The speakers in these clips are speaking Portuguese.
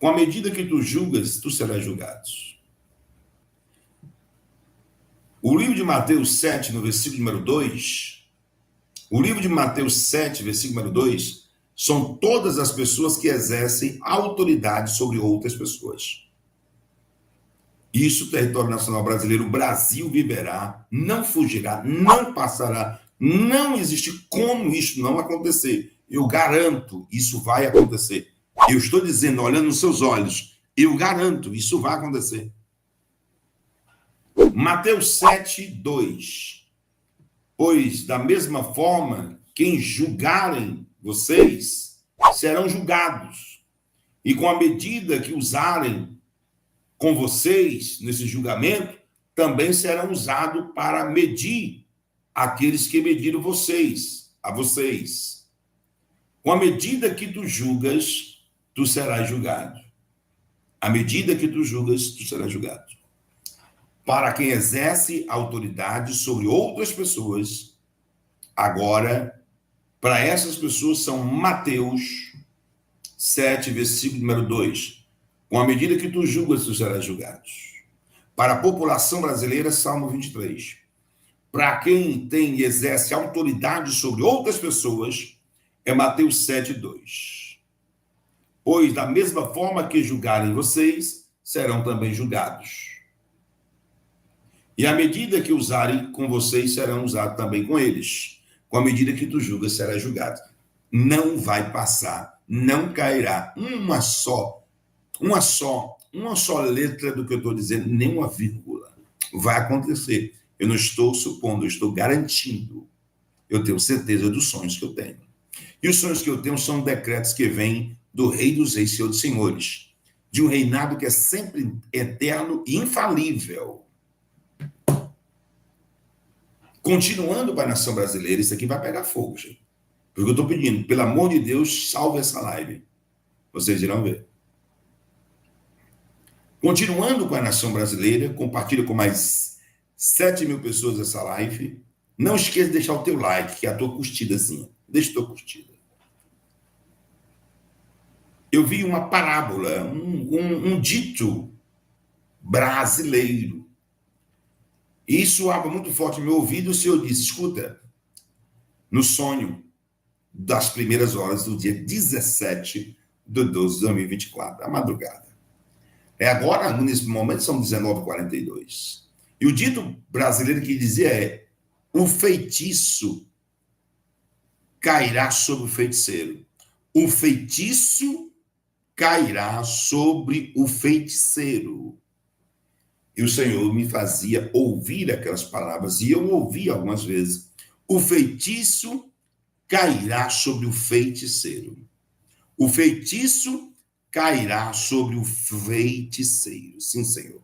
Com a medida que tu julgas, tu serás julgado. O livro de Mateus 7, no versículo número 2, o livro de Mateus 7, versículo número 2, são todas as pessoas que exercem autoridade sobre outras pessoas. Isso, território nacional brasileiro, o Brasil viverá, não fugirá, não passará, não existe como isso não acontecer. Eu garanto, isso vai acontecer. Eu estou dizendo, olhando nos seus olhos, eu garanto, isso vai acontecer. Mateus 7, 2. Pois, da mesma forma, quem julgarem vocês serão julgados. E com a medida que usarem com vocês nesse julgamento, também serão usados para medir aqueles que mediram a vocês. Com a medida que tu julgas, tu serás julgado. À medida que tu julgas, tu serás julgado. Para quem exerce autoridade sobre outras pessoas, agora, para essas pessoas são Mateus 7, versículo número 2. Com a medida que tu julgas, tu serás julgado. Para a população brasileira, Salmo 23. Para quem tem e exerce autoridade sobre outras pessoas, é Mateus 7, 2. Pois, da mesma forma que julgarem vocês, serão também julgados. E à medida que usarem com vocês, serão usados também com eles. Com a medida que tu julgas, será julgado. Não vai passar, não cairá uma só letra do que eu estou dizendo, nem uma vírgula. Vai acontecer. Eu não estou supondo, eu estou garantindo. Eu tenho certeza dos sonhos que eu tenho. E os sonhos que eu tenho são decretos que vêm do Rei dos Reis, Senhor dos Senhores. De um reinado que é sempre eterno e infalível. Continuando para a nação brasileira, isso aqui vai pegar fogo, gente. Porque eu estou pedindo, pelo amor de Deus, salve essa live. Vocês irão ver. Continuando com a nação brasileira, compartilha com mais 7.000 pessoas essa live. Não esqueça de deixar o teu like, que é a tua curtidazinha. Deixa a tua curtida. Eu vi uma parábola, um dito brasileiro. E isso soava muito forte no meu ouvido. O Senhor disse, escuta, no sonho das primeiras horas do dia 17 de 12 de 2024, a madrugada. Agora, nesse momento, são 19h42. E o dito brasileiro que dizia é, o feitiço cairá sobre o feiticeiro. O feitiço cairá sobre o feiticeiro. E o Senhor me fazia ouvir aquelas palavras, e eu ouvi algumas vezes. O feitiço cairá sobre o feiticeiro. O feitiço cairá sobre o feiticeiro. Sim, Senhor.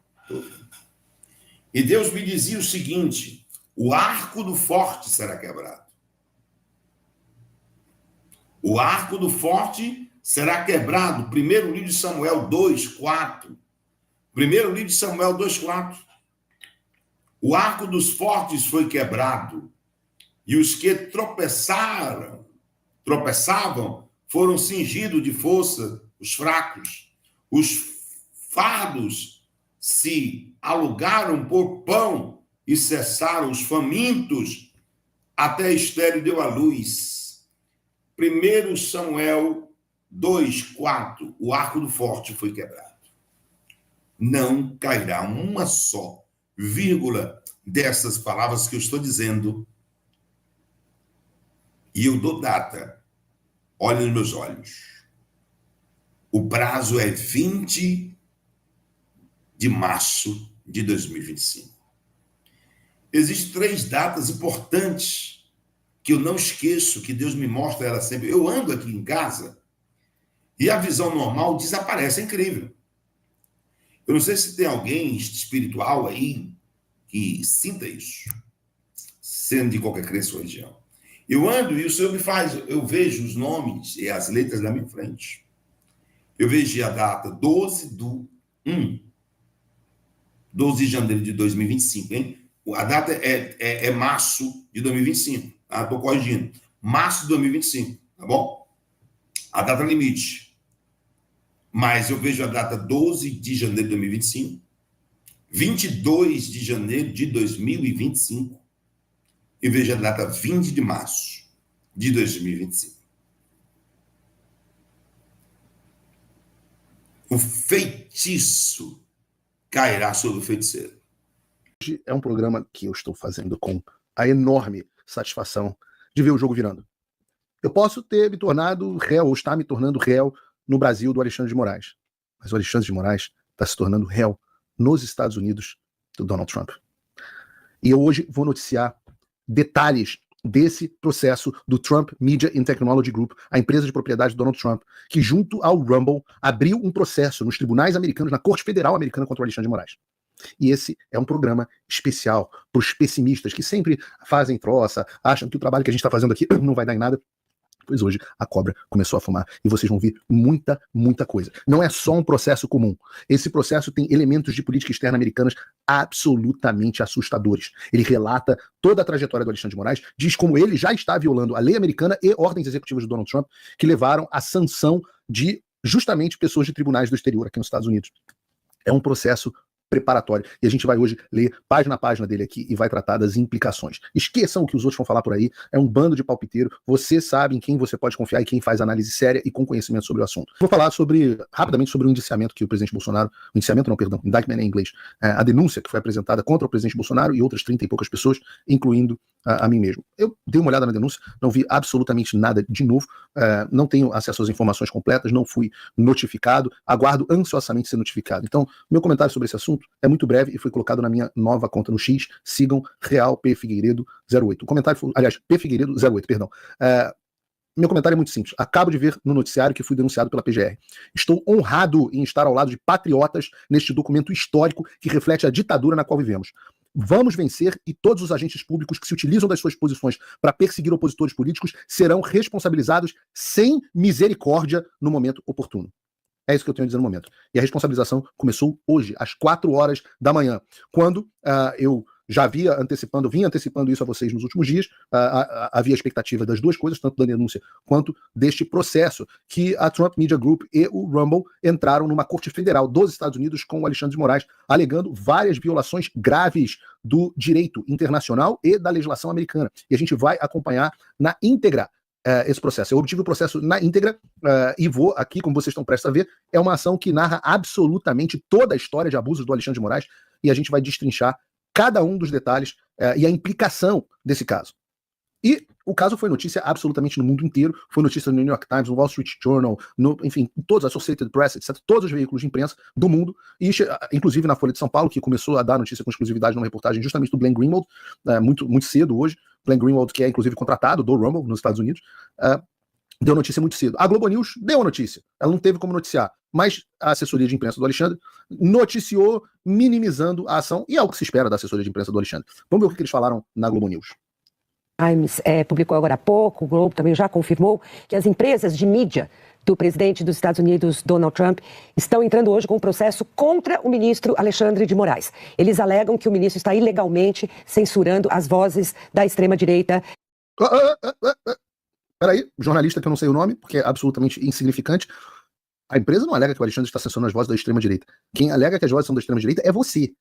E Deus me dizia o seguinte, o arco do forte será quebrado. O arco do forte será quebrado. Primeiro livro de Samuel 2:4. Primeiro livro de Samuel 2:4. O arco dos fortes foi quebrado, e os que tropeçavam, foram cingidos de força, os fracos. Os fardos se alugaram por pão, e cessaram os famintos, até Estéreo deu à luz. 1 Samuel 2:4. O arco do forte foi quebrado. Não cairá uma só vírgula dessas palavras que eu estou dizendo. E eu dou data. Olhe nos meus olhos. O prazo é 20 de março de 2025. Existem 3 datas importantes que eu não esqueço, que Deus me mostra ela sempre. Eu ando aqui em casa e a visão normal desaparece. É incrível. Eu não sei se tem alguém espiritual aí que sinta isso, sendo de qualquer crença ou religião. Eu ando e o Senhor me faz, eu vejo os nomes e as letras na minha frente. Eu vejo a data 12 de janeiro de 2025, hein? A data é março de 2025, tá? Estou corrigindo. Março de 2025, tá bom? A data limite. mas eu vejo a data 12 de janeiro de 2025, 22 de janeiro de 2025 e vejo a data 20 de março de 2025. O feitiço cairá sobre o feiticeiro. Hoje é um programa que eu estou fazendo com a enorme satisfação de ver o jogo virando. Eu posso ter me tornado réu, ou estar me tornando réu no Brasil do Alexandre de Moraes. Mas o Alexandre de Moraes está se tornando réu nos Estados Unidos do Donald Trump. E eu hoje vou noticiar detalhes desse processo do Trump Media and Technology Group, a empresa de propriedade do Donald Trump, que junto ao Rumble abriu um processo nos tribunais americanos, na Corte Federal Americana contra o Alexandre de Moraes. E esse é um programa especial para os pessimistas que sempre fazem troça, acham que o trabalho que a gente está fazendo aqui não vai dar em nada. Pois hoje a cobra começou a fumar e vocês vão ver muita coisa. Não é só um processo comum. Esse processo tem elementos de política externa americanas absolutamente assustadores. Ele relata toda a trajetória do Alexandre de Moraes, diz como ele já está violando a lei americana e ordens executivas do Donald Trump que levaram à sanção de justamente pessoas de tribunais do exterior aqui nos Estados Unidos. É um processo preparatório. E a gente vai hoje ler página a página dele aqui e vai tratar das implicações. Esqueçam o que os outros vão falar por aí, é um bando de palpiteiro, você sabe em quem você pode confiar e quem faz análise séria e com conhecimento sobre o assunto. Vou falar rapidamente sobre o indiciamento que o presidente Bolsonaro, indictment em inglês, a denúncia que foi apresentada contra o presidente Bolsonaro e outras 30 e poucas pessoas, incluindo a mim mesmo. Eu dei uma olhada na denúncia, não vi absolutamente nada de novo, não tenho acesso às informações completas, não fui notificado, aguardo ansiosamente ser notificado. Então, meu comentário sobre esse assunto é muito breve e foi colocado na minha nova conta no X, sigam Real P Figueiredo 08. O comentário foi, aliás, P Figueiredo 08, perdão. Meu comentário é muito simples. Acabo de ver no noticiário que fui denunciado pela PGR. Estou honrado em estar ao lado de patriotas neste documento histórico que reflete a ditadura na qual vivemos. Vamos vencer e todos os agentes públicos que se utilizam das suas posições para perseguir opositores políticos serão responsabilizados sem misericórdia no momento oportuno. É isso que eu tenho a dizer no momento. E a responsabilização começou hoje, às 4 horas da manhã, quando eu já vinha antecipando isso a vocês nos últimos dias, havia expectativa das duas coisas, tanto da denúncia quanto deste processo, que a Trump Media Group e o Rumble entraram numa corte federal dos Estados Unidos com o Alexandre de Moraes, alegando várias violações graves do direito internacional e da legislação americana. E a gente vai acompanhar na íntegra esse processo. Eu obtive o processo na íntegra e vou aqui, como vocês estão prestes a ver, é uma ação que narra absolutamente toda a história de abusos do Alexandre de Moraes e a gente vai destrinchar cada um dos detalhes e a implicação desse caso. E o caso foi notícia absolutamente no mundo inteiro, foi notícia no New York Times, no Wall Street Journal, enfim, todos, Associated Press, etc., todos os veículos de imprensa do mundo, e inclusive na Folha de São Paulo, que começou a dar notícia com exclusividade numa reportagem justamente do Glenn Greenwald, muito cedo hoje, Glenn Greenwald, que é inclusive contratado do Rumble nos Estados Unidos, deu notícia muito cedo. A Globo News deu a notícia, ela não teve como noticiar, mas a assessoria de imprensa do Alexandre noticiou minimizando a ação, e é o que se espera da assessoria de imprensa do Alexandre. Vamos ver o que eles falaram na Globo News. Times publicou agora há pouco, o Globo também já confirmou que as empresas de mídia do presidente dos Estados Unidos, Donald Trump, estão entrando hoje com um processo contra o ministro Alexandre de Moraes. Eles alegam que o ministro está ilegalmente censurando as vozes da extrema-direita. Peraí, jornalista que eu não sei o nome, porque é absolutamente insignificante. A empresa não alega que o Alexandre está censurando as vozes da extrema-direita. Quem alega que as vozes são da extrema-direita é você.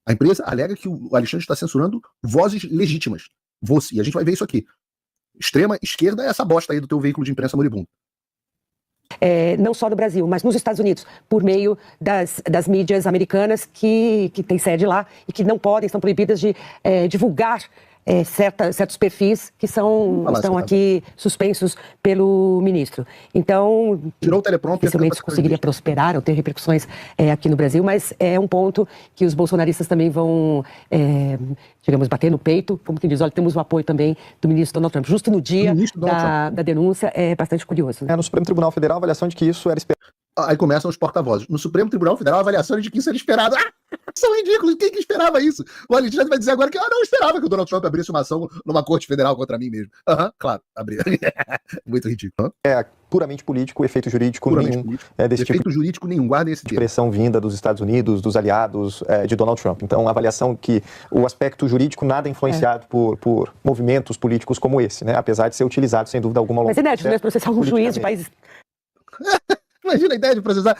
A empresa alega que o Alexandre está censurando vozes legítimas. Você. E a gente vai ver isso aqui. Extrema esquerda é essa bosta aí do teu veículo de imprensa moribundo. Não só no Brasil, mas nos Estados Unidos, por meio das mídias americanas que têm sede lá e que não podem, estão proibidas de divulgar certos perfis que estão aqui suspensos pelo ministro. Então, tirou o teleprompter, dificilmente isso conseguiria prosperar ou ter repercussões aqui no Brasil, mas é um ponto que os bolsonaristas também vão, digamos, bater no peito, como quem diz, olha, temos o apoio também do ministro Donald Trump. Justo no dia da denúncia, é bastante curioso. No Supremo Tribunal Federal, a avaliação de que isso era esperado. Aí começam os porta-vozes. No Supremo Tribunal Federal, a avaliação de que isso era esperado. São ridículos. Quem que esperava isso? O Alexandre vai dizer agora que não esperava que o Donald Trump abrisse uma ação numa corte federal contra mim mesmo. Claro, abriu. Muito ridículo. É puramente político, efeito jurídico puramente nenhum. Político. Desse efeito tipo jurídico nenhum, guardem esse de pressão vinda dos Estados Unidos, dos aliados de Donald Trump. Então, a avaliação que o aspecto jurídico nada é influenciado por movimentos políticos como esse, né? Apesar de ser utilizado, sem dúvida alguma, ao longo Mas é inédito, né? Processar um juiz de países... Imagina a ideia de processar.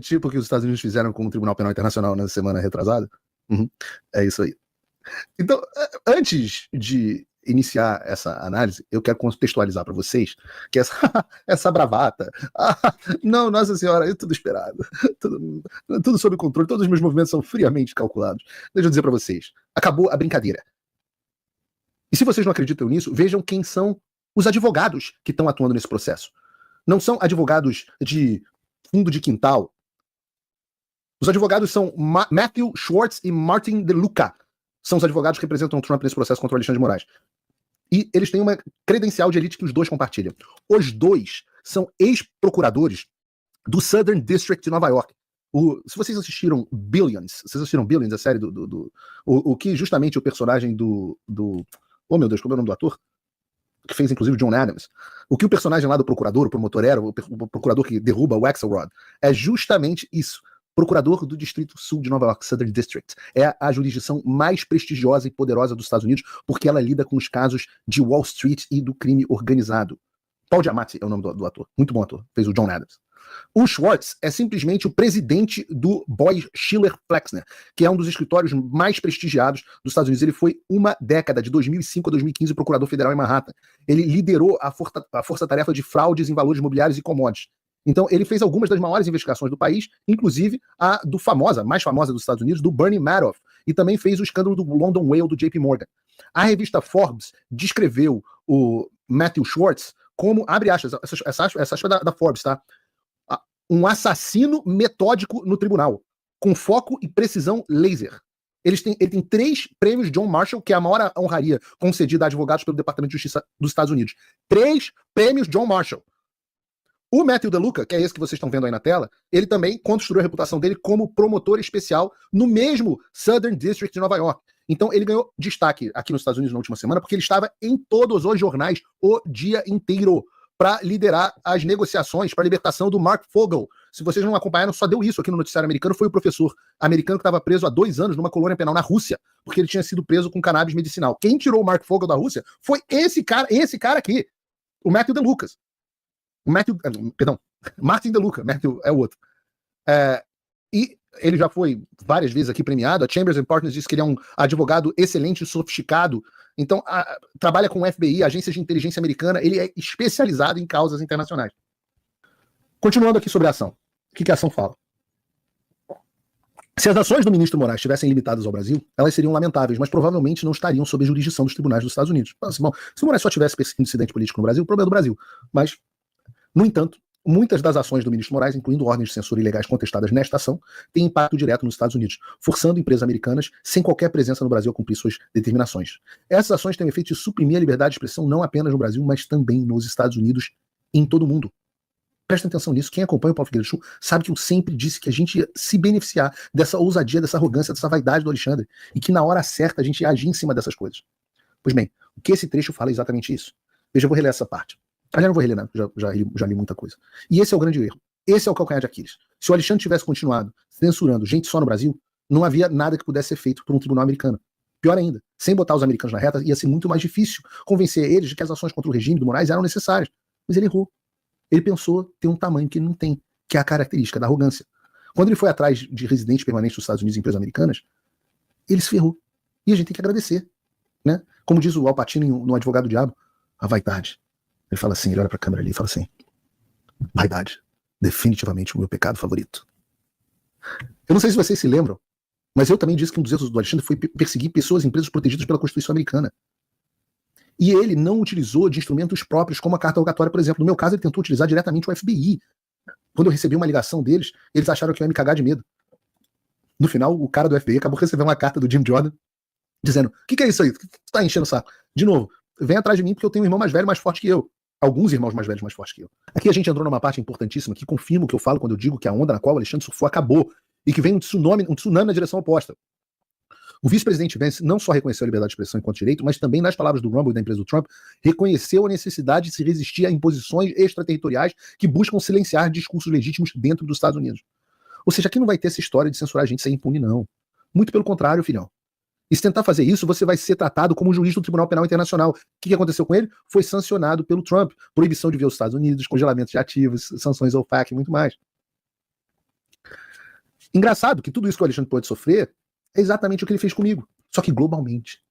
Tipo o que os Estados Unidos fizeram com o Tribunal Penal Internacional na semana retrasada. É isso aí. Então, antes de iniciar essa análise, eu quero contextualizar para vocês que essa bravata, não, Nossa Senhora, é tudo esperado, tudo sob controle, todos os meus movimentos são friamente calculados. Deixa eu dizer para vocês, acabou a brincadeira. E se vocês não acreditam nisso, vejam quem são os advogados que estão atuando nesse processo. Não são advogados de fundo de quintal. Os advogados são Matthew Schwartz e Martin DeLuca. São os advogados que representam o Trump nesse processo contra o Alexandre de Moraes. E eles têm uma credencial de elite que os dois compartilham. Os dois são ex-procuradores do Southern District de Nova York. Se vocês assistiram Billions, a série o que justamente o personagem oh meu Deus, como é o nome do ator? Que fez inclusive John Adams. O que o personagem lá do procurador, o promotor era, o procurador que derruba o Axelrod, é justamente isso. Procurador do Distrito Sul de Nova York, Southern District. É a jurisdição mais prestigiosa e poderosa dos Estados Unidos, porque ela lida com os casos de Wall Street e do crime organizado. Paul Giamatti é o nome do ator. Muito bom ator. Fez o John Adams. O Schwartz é simplesmente o presidente do Boyd Schiller Flexner, que é um dos escritórios mais prestigiados dos Estados Unidos. Ele foi uma década, de 2005 a 2015, procurador federal em Manhattan. Ele liderou a força-tarefa de fraudes em valores imobiliários e commodities. Então, ele fez algumas das maiores investigações do país, inclusive a mais famosa dos Estados Unidos, do Bernie Madoff, e também fez o escândalo do London Whale do JP Morgan. A revista Forbes descreveu o Matthew Schwartz como, abre aspas, essa aspa da Forbes, tá? Um assassino metódico no tribunal, com foco e precisão laser. Ele tem 3 prêmios John Marshall, que é a maior honraria concedida a advogados pelo Departamento de Justiça dos Estados Unidos. 3 prêmios John Marshall. O Matthew DeLuca, que é esse que vocês estão vendo aí na tela, ele também construiu a reputação dele como promotor especial no mesmo Southern District de Nova York. Então ele ganhou destaque aqui nos Estados Unidos na última semana, porque ele estava em todos os jornais o dia inteiro para liderar as negociações para a libertação do Mark Fogel. Se vocês não acompanharam, só deu isso aqui no noticiário americano, foi o professor americano que estava preso há 2 anos numa colônia penal na Rússia, porque ele tinha sido preso com cannabis medicinal. Quem tirou o Mark Fogel da Rússia foi esse cara aqui, o Matthew DeLuca. Martin DeLuca, Matthew é o outro. E ele já foi várias vezes aqui premiado. A Chambers & Partners diz que ele é um advogado excelente e sofisticado. Então, trabalha com o FBI, agências de inteligência americana. Ele é especializado em causas internacionais. Continuando aqui sobre a ação. O que a ação fala? Se as ações do ministro Moraes estivessem limitadas ao Brasil, elas seriam lamentáveis, mas provavelmente não estariam sob a jurisdição dos tribunais dos Estados Unidos. Bom, se o Moraes só tivesse perseguindo dissidente político no Brasil, o problema é do Brasil. Mas, no entanto, muitas das ações do ministro Moraes, incluindo ordens de censura ilegais contestadas nesta ação, têm impacto direto nos Estados Unidos, forçando empresas americanas, sem qualquer presença no Brasil, a cumprir suas determinações. Essas ações têm o efeito de suprimir a liberdade de expressão não apenas no Brasil, mas também nos Estados Unidos e em todo o mundo. Prestem atenção nisso. Quem acompanha o Paulo Figueiredo Show sabe que eu sempre disse que a gente ia se beneficiar dessa ousadia, dessa arrogância, dessa vaidade do Alexandre, e que na hora certa a gente ia agir em cima dessas coisas. Pois bem, o que esse trecho fala é exatamente isso. Veja, eu vou reler essa parte. Aliás, não vou reler nada, já li muita coisa. E esse é o grande erro. Esse é o calcanhar de Aquiles. Se o Alexandre tivesse continuado censurando gente só no Brasil, não havia nada que pudesse ser feito por um tribunal americano. Pior ainda, sem botar os americanos na reta, ia ser muito mais difícil convencer eles de que as ações contra o regime do Moraes eram necessárias. Mas ele errou. Ele pensou ter um tamanho que ele não tem, que é a característica da arrogância. Quando ele foi atrás de residentes permanentes dos Estados Unidos e empresas americanas, ele se ferrou. E a gente tem que agradecer. Né? Como diz o Al Pacino no Advogado do Diabo, a vaidade. Ele fala assim, ele olha pra câmera ali e fala assim: vaidade, definitivamente o meu pecado favorito. Eu não sei se vocês se lembram, mas eu também disse que um dos erros do Alexandre foi perseguir pessoas e empresas protegidas pela Constituição americana. E ele não utilizou de instrumentos próprios, como a carta rogatória, por exemplo. No meu caso, ele tentou utilizar diretamente o FBI. Quando eu recebi uma ligação deles, eles acharam que eu ia me cagar de medo. No final, o cara do FBI acabou recebendo uma carta do Jim Jordan, dizendo: o que é isso aí? Tu tá enchendo o saco? De novo, vem atrás de mim porque eu tenho um irmão mais velho mais forte que eu. Alguns irmãos mais velhos mais fortes que eu. Aqui a gente entrou numa parte importantíssima que confirma o que eu falo quando eu digo que a onda na qual o Alexandre surfou acabou e que vem um tsunami na direção oposta. O vice-presidente Vance não só reconheceu a liberdade de expressão enquanto direito, mas também, nas palavras do Rumble e da empresa do Trump, reconheceu a necessidade de se resistir a imposições extraterritoriais que buscam silenciar discursos legítimos dentro dos Estados Unidos. Ou seja, aqui não vai ter essa história de censurar a gente sem impune, não. Muito pelo contrário, filhão. E se tentar fazer isso, você vai ser tratado como um juiz do Tribunal Penal Internacional. O que aconteceu com ele? Foi sancionado pelo Trump. Proibição de ver os Estados Unidos, congelamento de ativos, sanções ao OFAC e muito mais. Engraçado que tudo isso que o Alexandre pode sofrer é exatamente o que ele fez comigo, só que globalmente.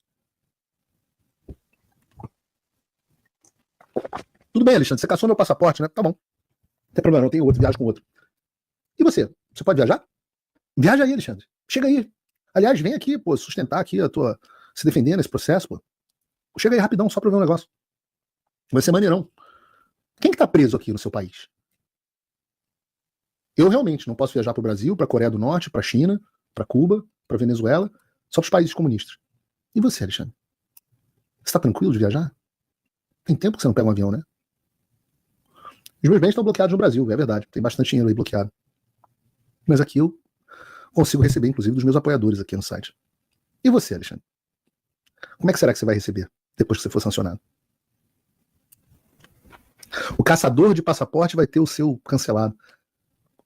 Tudo bem, Alexandre, você caçou meu passaporte, né? Tá bom. Não tem problema, não tenho outro, viajo com outro. E você? Você pode viajar? Viaja aí, Alexandre. Chega aí. Aliás, vem aqui, pô, sustentar aqui a tua... se defender nesse processo, pô. Chega aí rapidão, só pra ver um negócio. Vai ser maneirão. Quem que tá preso aqui no seu país? Eu realmente não posso viajar pro Brasil, pra Coreia do Norte, pra China, pra Cuba, pra Venezuela, só pros países comunistas. E você, Alexandre? Você tá tranquilo de viajar? Tem tempo que você não pega um avião, né? Os meus bens estão bloqueados no Brasil, é verdade. Tem bastante dinheiro aí bloqueado. Mas aqui eu consigo receber, inclusive, dos meus apoiadores aqui no site. E você, Alexandre? Como é que será que você vai receber depois que você for sancionado? O caçador de passaporte vai ter o seu cancelado.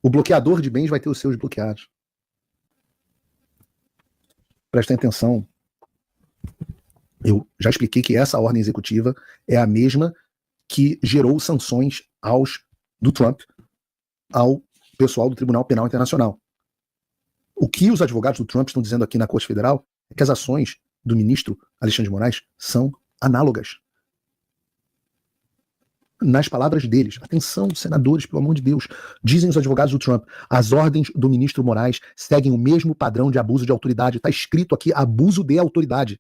O bloqueador de bens vai ter os seus bloqueados. Prestem atenção. Eu já expliquei que essa ordem executiva é a mesma que gerou sanções do Trump ao pessoal do Tribunal Penal Internacional. O que os advogados do Trump estão dizendo aqui na Corte Federal é que as ações do ministro Alexandre de Moraes são análogas. Nas palavras deles, atenção, senadores, pelo amor de Deus, dizem os advogados do Trump, as ordens do ministro Moraes seguem o mesmo padrão de abuso de autoridade. Está escrito aqui, abuso de autoridade.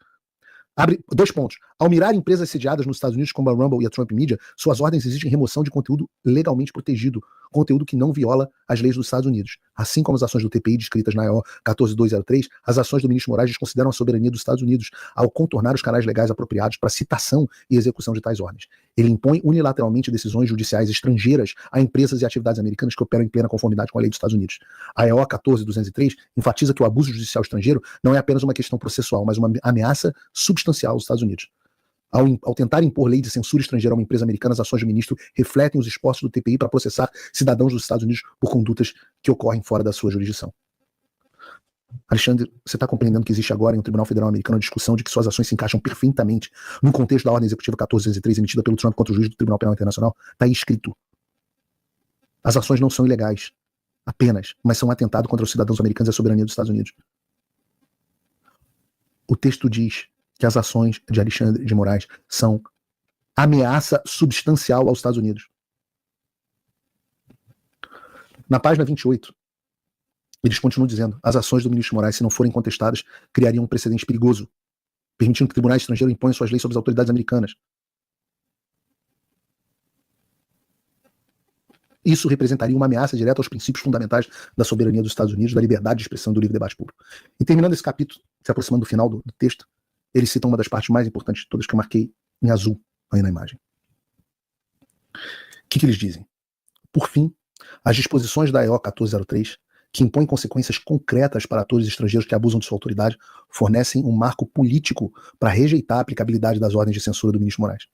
Abre 2 pontos. Ao mirar empresas sediadas nos Estados Unidos, como a Rumble e a Trump Media, suas ordens exigem remoção de conteúdo legalmente protegido, conteúdo que não viola as leis dos Estados Unidos. Assim como as ações do TPI descritas na EO 14203, as ações do ministro Moraes desconsideram a soberania dos Estados Unidos ao contornar os canais legais apropriados para citação e execução de tais ordens. Ele impõe unilateralmente decisões judiciais estrangeiras a empresas e atividades americanas que operam em plena conformidade com a lei dos Estados Unidos. A EO 14203 enfatiza que o abuso judicial estrangeiro não é apenas uma questão processual, mas uma ameaça substancial aos Estados Unidos. Ao tentar impor lei de censura estrangeira a uma empresa americana, as ações do ministro refletem os esforços do TPI para processar cidadãos dos Estados Unidos por condutas que ocorrem fora da sua jurisdição. Alexandre, você está compreendendo que existe agora em um Tribunal Federal americano a discussão de que suas ações se encaixam perfeitamente no contexto da ordem executiva 14203 emitida pelo Trump contra o juiz do Tribunal Penal Internacional? Está aí escrito. As ações não são ilegais, apenas, mas são um atentado contra os cidadãos americanos e a soberania dos Estados Unidos. O texto diz que as ações de Alexandre de Moraes são ameaça substancial aos Estados Unidos. Na página 28, eles continuam dizendo: as ações do ministro Moraes, se não forem contestadas, criariam um precedente perigoso, permitindo que tribunais estrangeiros imponham suas leis sobre as autoridades americanas. Isso representaria uma ameaça direta aos princípios fundamentais da soberania dos Estados Unidos, da liberdade de expressão e do livre debate público. E terminando esse capítulo, se aproximando do final do texto, eles citam uma das partes mais importantes de todas que eu marquei em azul aí na imagem. O que eles dizem? Por fim, as disposições da EO 1403, que impõem consequências concretas para atores estrangeiros que abusam de sua autoridade, fornecem um marco político para rejeitar a aplicabilidade das ordens de censura do ministro Moraes.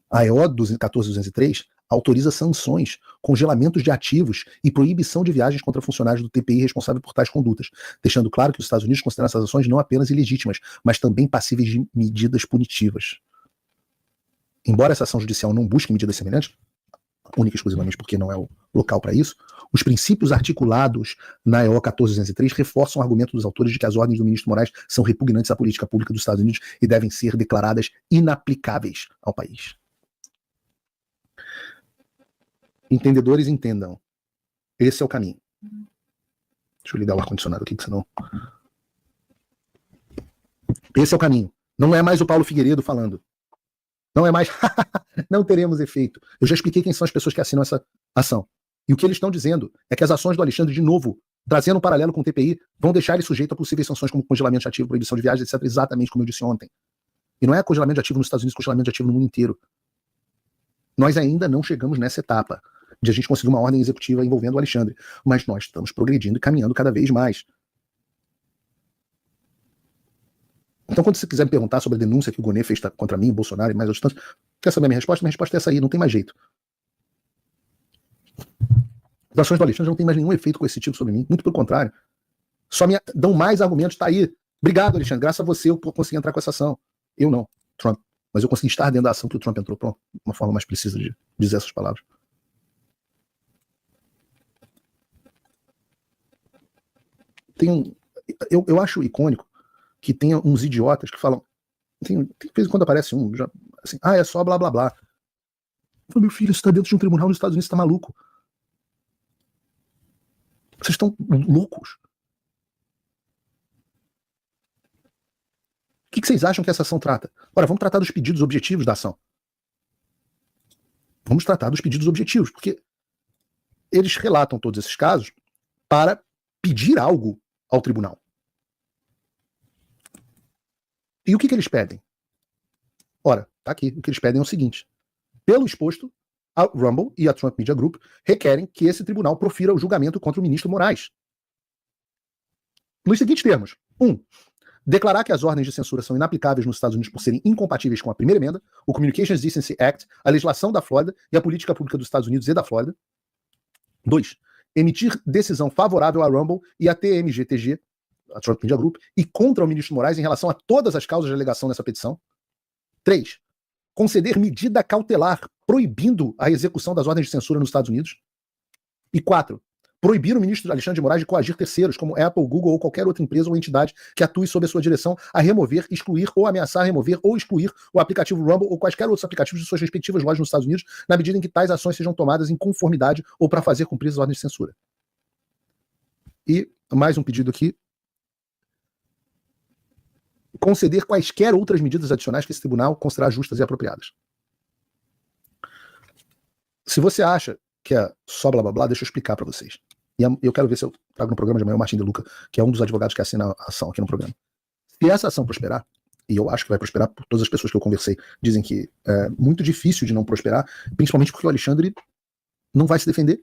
A EO 14203 autoriza sanções, congelamentos de ativos e proibição de viagens contra funcionários do TPI responsáveis por tais condutas, deixando claro que os Estados Unidos consideram essas ações não apenas ilegítimas, mas também passíveis de medidas punitivas. Embora essa ação judicial não busque medidas semelhantes, única e exclusivamente porque não é o local para isso, os princípios articulados na EO 14203 reforçam o argumento dos autores de que as ordens do ministro Moraes são repugnantes à política pública dos Estados Unidos e devem ser declaradas inaplicáveis ao país. Entendedores entendam. Esse é o caminho. Deixa eu ligar o ar-condicionado aqui, que senão... Esse é o caminho. Não é mais o Paulo Figueiredo falando. Não é mais... não teremos efeito. Eu já expliquei quem são as pessoas que assinam essa ação. E o que eles estão dizendo é que as ações do Alexandre, de novo, trazendo um paralelo com o TPI, vão deixar ele sujeito a possíveis sanções como congelamento de ativo, proibição de viagens, etc., exatamente como eu disse ontem. E não é congelamento de ativo nos Estados Unidos, congelamento de ativo no mundo inteiro. Nós ainda não chegamos nessa etapa de a gente conseguir uma ordem executiva envolvendo o Alexandre. Mas nós estamos progredindo e caminhando cada vez mais. Então, quando você quiser me perguntar sobre a denúncia que o Gonê fez contra mim, Bolsonaro e mais outros tantos, quer saber a minha resposta? Minha resposta é essa aí, não tem mais jeito. As ações do Alexandre não têm mais nenhum efeito coercitivo sobre mim, muito pelo contrário. Só me dão mais argumentos, tá aí. Obrigado, Alexandre. Graças a você eu consegui entrar com essa ação. Eu não, Trump. Mas eu consegui estar dentro da ação que o Trump entrou. Pronto, uma forma mais precisa de dizer essas palavras. Eu acho icônico que tenha uns idiotas que falam. Tem de vez em quando aparece um, já, assim, é só blá blá blá. Eu falo, meu filho, você está dentro de um tribunal nos Estados Unidos, você está maluco. Vocês estão loucos. O que vocês acham que essa ação trata? Ora, vamos tratar dos pedidos objetivos da ação. Vamos tratar dos pedidos objetivos, porque eles relatam todos esses casos para pedir algo ao tribunal. E o que eles pedem? Ora, tá aqui. O que eles pedem é o seguinte. Pelo exposto, a Rumble e a Trump Media Group requerem que esse tribunal profira o julgamento contra o ministro Moraes. Nos seguintes termos. 1. Declarar que as ordens de censura são inaplicáveis nos Estados Unidos por serem incompatíveis com a primeira emenda, o Communications Decency Act, a legislação da Flórida e a política pública dos Estados Unidos e da Flórida. 2. Emitir decisão favorável à Rumble e à TMGTG, a Trump Media Group, e contra o ministro Moraes em relação a todas as causas de alegação nessa petição. 3. Conceder medida cautelar proibindo a execução das ordens de censura nos Estados Unidos. E 4. Proibir o ministro Alexandre de Moraes de coagir terceiros, como Apple, Google ou qualquer outra empresa ou entidade que atue sob a sua direção a remover, excluir ou ameaçar remover ou excluir o aplicativo Rumble ou quaisquer outros aplicativos de suas respectivas lojas nos Estados Unidos, na medida em que tais ações sejam tomadas em conformidade ou para fazer cumprir as ordens de censura. E mais um pedido aqui. Conceder quaisquer outras medidas adicionais que esse tribunal considerar justas e apropriadas. Se você acha que é só blá blá blá, deixa eu explicar para vocês. E eu quero ver se eu trago no programa de amanhã o Martin De Luca, que é um dos advogados que assina a ação aqui no programa. Se essa ação prosperar, e eu acho que vai prosperar, por todas as pessoas que eu conversei dizem que é muito difícil de não prosperar, principalmente porque o Alexandre não vai se defender.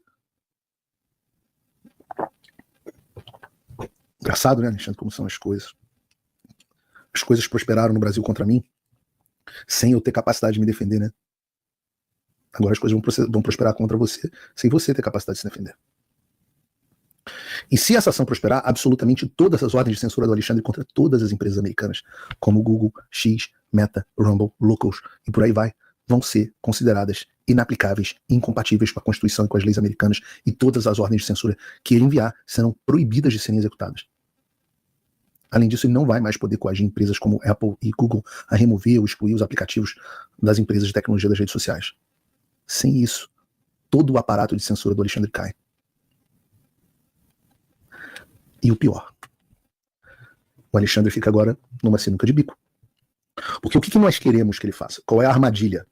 Engraçado, né, Alexandre, como são as coisas. As coisas prosperaram no Brasil contra mim sem eu ter capacidade de me defender, né? Agora as coisas vão prosperar contra você sem você ter capacidade de se defender. E se essa ação prosperar, absolutamente todas as ordens de censura do Alexandre contra todas as empresas americanas, como Google, X, Meta, Rumble, Locals e por aí vai, vão ser consideradas inaplicáveis, incompatíveis com a Constituição e com as leis americanas, e todas as ordens de censura que ele enviar serão proibidas de serem executadas. Além disso, ele não vai mais poder coagir empresas como Apple e Google a remover ou excluir os aplicativos das empresas de tecnologia das redes sociais. Sem isso, todo o aparato de censura do Alexandre cai. E o pior, o Alexandre fica agora numa sinuca de bico. Porque o que nós queremos que ele faça? Qual é a armadilha?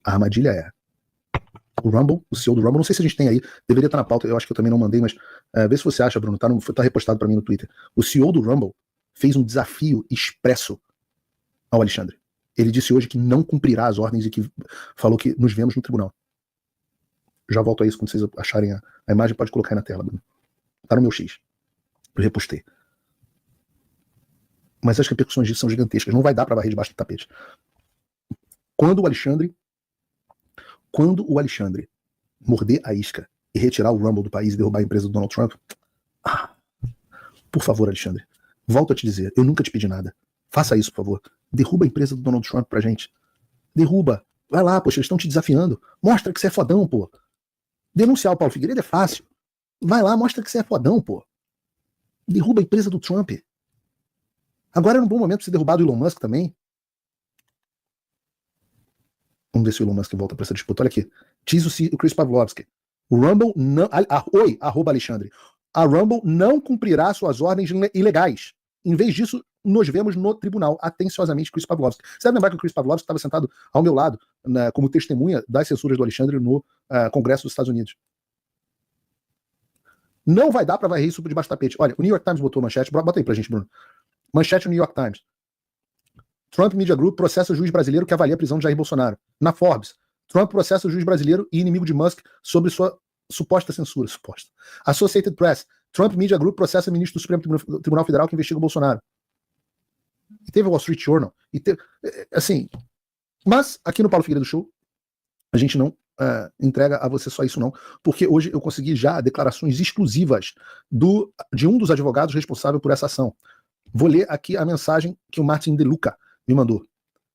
A armadilha é o Rumble, o CEO do Rumble, não sei se a gente tem aí, deveria estar na pauta, eu acho que eu também não mandei, mas vê se você acha, Bruno, tá repostado para mim no Twitter. O CEO do Rumble fez um desafio expresso ao Alexandre. Ele disse hoje que não cumprirá as ordens e que falou que nos vemos no tribunal. Já volto a isso quando vocês acharem a imagem, pode colocar aí na tela, Bruno. Tá no meu X. Eu repostei. Mas as repercussões disso são gigantescas. Não vai dar para varrer debaixo do tapete. Quando o Alexandre morder a isca e retirar o Rumble do país e derrubar a empresa do Donald Trump, por favor, Alexandre, volto a te dizer, eu nunca te pedi nada. Faça isso, por favor. Derruba a empresa do Donald Trump pra gente. Derruba. Vai lá, poxa, eles estão te desafiando. Mostra que você é fodão, pô. Denunciar o Paulo Figueiredo é fácil. Vai lá, mostra que você é fodão, pô. Derruba a empresa do Trump. Agora é um bom momento pra você derrubar do Elon Musk também. Vamos ver se o Elon Musk volta pra essa disputa. Olha aqui. Diz o Chris Pavlovski. O Rumble não... Oi, @Alexandre. A Rumble não cumprirá suas ordens ilegais. Em vez disso, nos vemos no tribunal. Atenciosamente, Chris Pavlovski. Você deve lembrar que o Chris Pavlovski estava sentado ao meu lado, como testemunha das censuras do Alexandre no Congresso dos Estados Unidos. Não vai dar para varrer isso por debaixo do tapete. Olha, o New York Times botou manchete. Bota aí pra gente, Bruno. Manchete no New York Times. Trump Media Group processa o juiz brasileiro que avalia a prisão de Jair Bolsonaro. Na Forbes, Trump processa o juiz brasileiro e inimigo de Musk sobre sua suposta censura. Associated Press, Trump Media Group processa o ministro do Supremo Tribunal Federal que investiga o Bolsonaro. E teve o Wall Street Journal. E teve, assim, mas aqui no Paulo Figueiredo Show, a gente não entrega a você só isso não, porque hoje eu consegui já declarações exclusivas de um dos advogados responsável por essa ação. Vou ler aqui a mensagem que o Martin De Luca me mandou.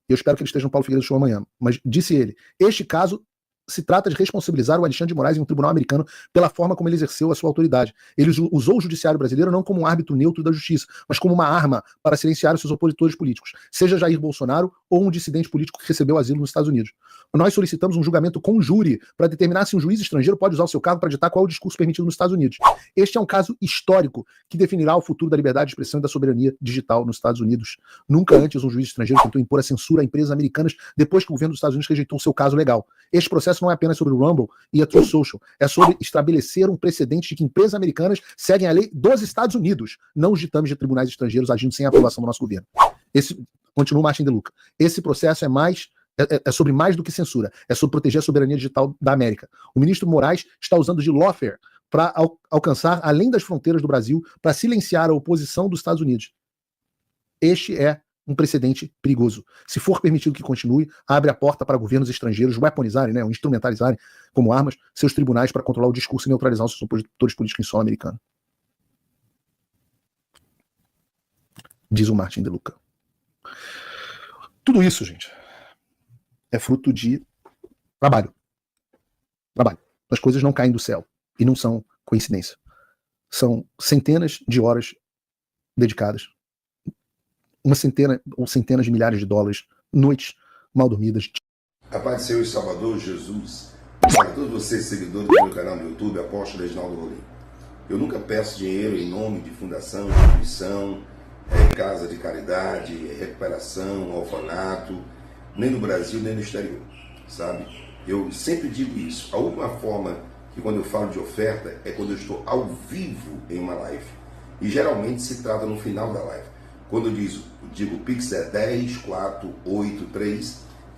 Eu espero que ele esteja no Paulo Figueiredo Show amanhã. Mas disse ele: este caso se trata de responsabilizar o Alexandre de Moraes em um tribunal americano pela forma como ele exerceu a sua autoridade. Ele usou o judiciário brasileiro não como um árbitro neutro da justiça, mas como uma arma para silenciar os seus opositores políticos, seja Jair Bolsonaro ou um dissidente político que recebeu asilo nos Estados Unidos. Nós solicitamos um julgamento com júri para determinar se um juiz estrangeiro pode usar o seu cargo para ditar qual é o discurso permitido nos Estados Unidos. Este é um caso histórico que definirá o futuro da liberdade de expressão e da soberania digital nos Estados Unidos. Nunca antes um juiz estrangeiro tentou impor a censura a empresas americanas depois que o governo dos Estados Unidos rejeitou o seu caso legal. Este processo não é apenas sobre o Rumble e a Truth Social, é sobre estabelecer um precedente de que empresas americanas seguem a lei dos Estados Unidos, não os ditames de tribunais estrangeiros agindo sem a aprovação do nosso governo. Continua o Martin De Luca. Esse processo é sobre mais do que censura, é sobre proteger a soberania digital da América. O ministro Moraes está usando de lawfare para alcançar além das fronteiras do Brasil, para silenciar a oposição dos Estados Unidos. Este é um precedente perigoso. Se for permitido que continue, abre a porta para governos estrangeiros weaponizarem, ou instrumentalizarem como armas seus tribunais para controlar o discurso e neutralizar os seus opositores políticos em solo americano. Diz o Martin De Luca. Tudo isso, gente, é fruto de trabalho. Trabalho. As coisas não caem do céu e não são coincidência. São centenas de horas dedicadas, uma centena ou centenas de milhares de dólares, noites mal dormidas. A paz do Senhor e Salvador Jesus. Para todos vocês, seguidores do meu canal no YouTube, Apóstolo Reginaldo Rolim. Eu nunca peço dinheiro em nome de fundação, instituição, casa de caridade, recuperação, orfanato, nem no Brasil, nem no exterior, sabe? Eu sempre digo isso. A única forma que quando eu falo de oferta é quando eu estou ao vivo em uma live. E geralmente se trata no final da live. Quando eu digo o Pix é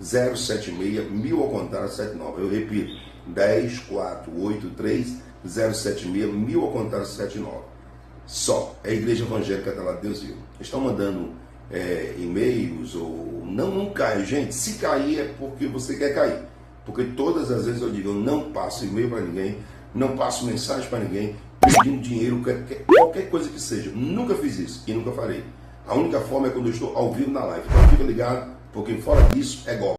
104830761000 ao contrário 79. Eu repito, 104830761000 ao contrário 79. Só. É a Igreja Evangélica da Deus Vivo. Estão mandando e-mails ou... Não cai, gente. Se cair é porque você quer cair. Porque todas as vezes eu digo, eu não passo e-mail para ninguém, não passo mensagem para ninguém, pedindo dinheiro, qualquer coisa que seja. Nunca fiz isso e nunca farei. A única forma é quando eu estou ao vivo na live. Então fica ligado, porque fora disso é golpe.